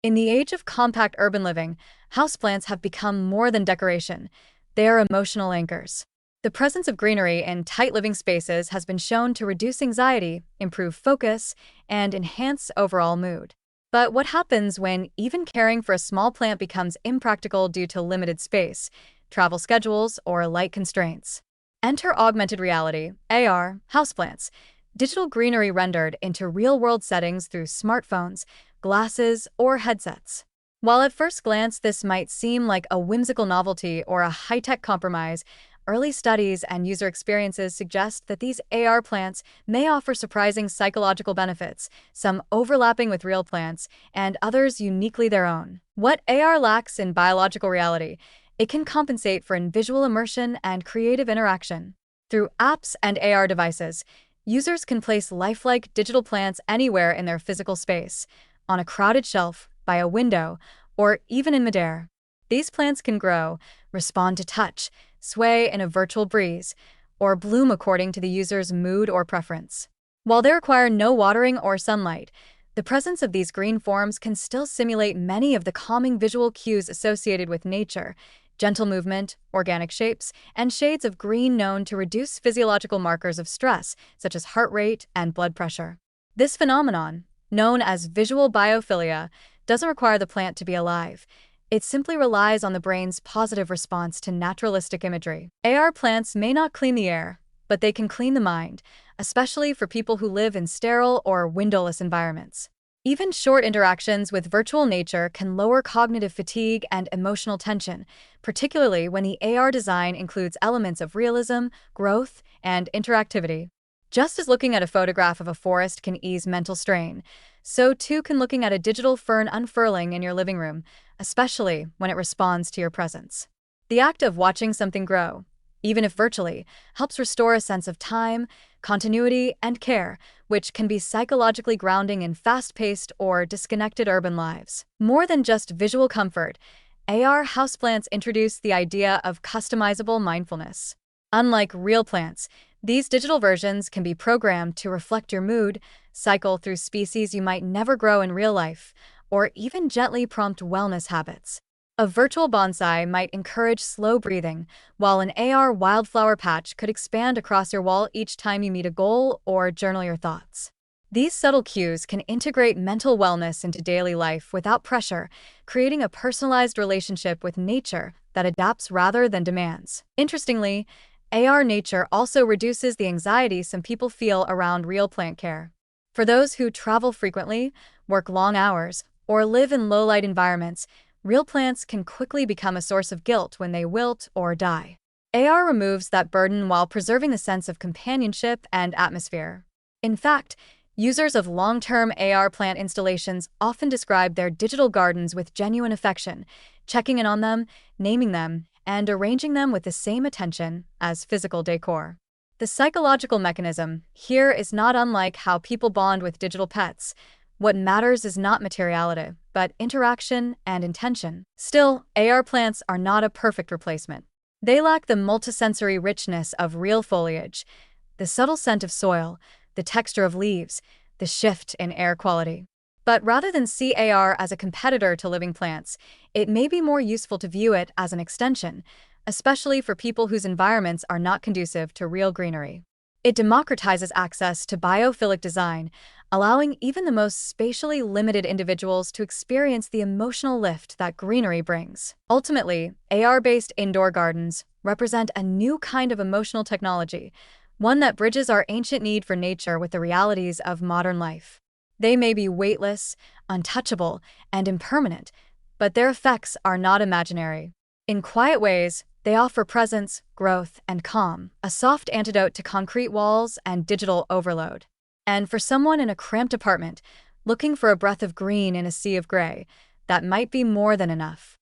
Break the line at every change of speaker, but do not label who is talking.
In the age of compact urban living, houseplants have become more than decoration. They are emotional anchors. The presence of greenery in tight living spaces has been shown to reduce anxiety, improve focus, and enhance overall mood. But what happens when even caring for a small plant becomes impractical due to limited space, travel schedules, or light constraints? Enter augmented reality, AR, houseplants, digital greenery rendered into real-world settings through smartphones, glasses, or headsets. While at first glance this might seem like a whimsical novelty or a high-tech compromise, early studies and user experiences suggest that these AR plants may offer surprising psychological benefits, some overlapping with real plants and others uniquely their own. What AR lacks in biological reality, it can compensate for in visual immersion and creative interaction. Through apps and AR devices, users can place lifelike digital plants anywhere in their physical space, on a crowded shelf, by a window, or even in midair. These plants can grow, respond to touch, sway in a virtual breeze, or bloom according to the user's mood or preference. While they require no watering or sunlight, the presence of these green forms can still simulate many of the calming visual cues associated with nature: gentle movement, organic shapes, and shades of green known to reduce physiological markers of stress, such as heart rate and blood pressure. This phenomenon, known as visual biophilia, doesn't require the plant to be alive. It simply relies on the brain's positive response to naturalistic imagery. AR plants may not clean the air, but they can clean the mind, especially for people who live in sterile or windowless environments. Even short interactions with virtual nature can lower cognitive fatigue and emotional tension, particularly when the AR design includes elements of realism, growth, and interactivity. Just as looking at a photograph of a forest can ease mental strain, so too can looking at a digital fern unfurling in your living room, especially when it responds to your presence. The act of watching something grow, even if virtually, helps restore a sense of time, continuity, and care, which can be psychologically grounding in fast-paced or disconnected urban lives. More than just visual comfort, AR houseplants introduce the idea of customizable mindfulness. Unlike real plants, these digital versions can be programmed to reflect your mood, cycle through species you might never grow in real life, or even gently prompt wellness habits. A virtual bonsai might encourage slow breathing, while an AR wildflower patch could expand across your wall each time you meet a goal or journal your thoughts. These subtle cues can integrate mental wellness into daily life without pressure, creating a personalized relationship with nature that adapts rather than demands. Interestingly, AR nature also reduces the anxiety some people feel around real plant care. For those who travel frequently, work long hours, or live in low-light environments, real plants can quickly become a source of guilt when they wilt or die. AR removes that burden while preserving the sense of companionship and atmosphere. In fact, users of long-term AR plant installations often describe their digital gardens with genuine affection, checking in on them, naming them, and arranging them with the same attention as physical decor. The psychological mechanism here is not unlike how people bond with digital pets. What matters is not materiality, but interaction and intention. Still, AR plants are not a perfect replacement. They lack the multisensory richness of real foliage, the subtle scent of soil, the texture of leaves, the shift in air quality. But rather than see AR as a competitor to living plants, it may be more useful to view it as an extension, especially for people whose environments are not conducive to real greenery. It democratizes access to biophilic design, allowing even the most spatially limited individuals to experience the emotional lift that greenery brings. Ultimately, AR-based indoor gardens represent a new kind of emotional technology, one that bridges our ancient need for nature with the realities of modern life. They may be weightless, untouchable, and impermanent, but their effects are not imaginary. In quiet ways, they offer presence, growth, and calm, a soft antidote to concrete walls and digital overload. And for someone in a cramped apartment, looking for a breath of green in a sea of gray, that might be more than enough.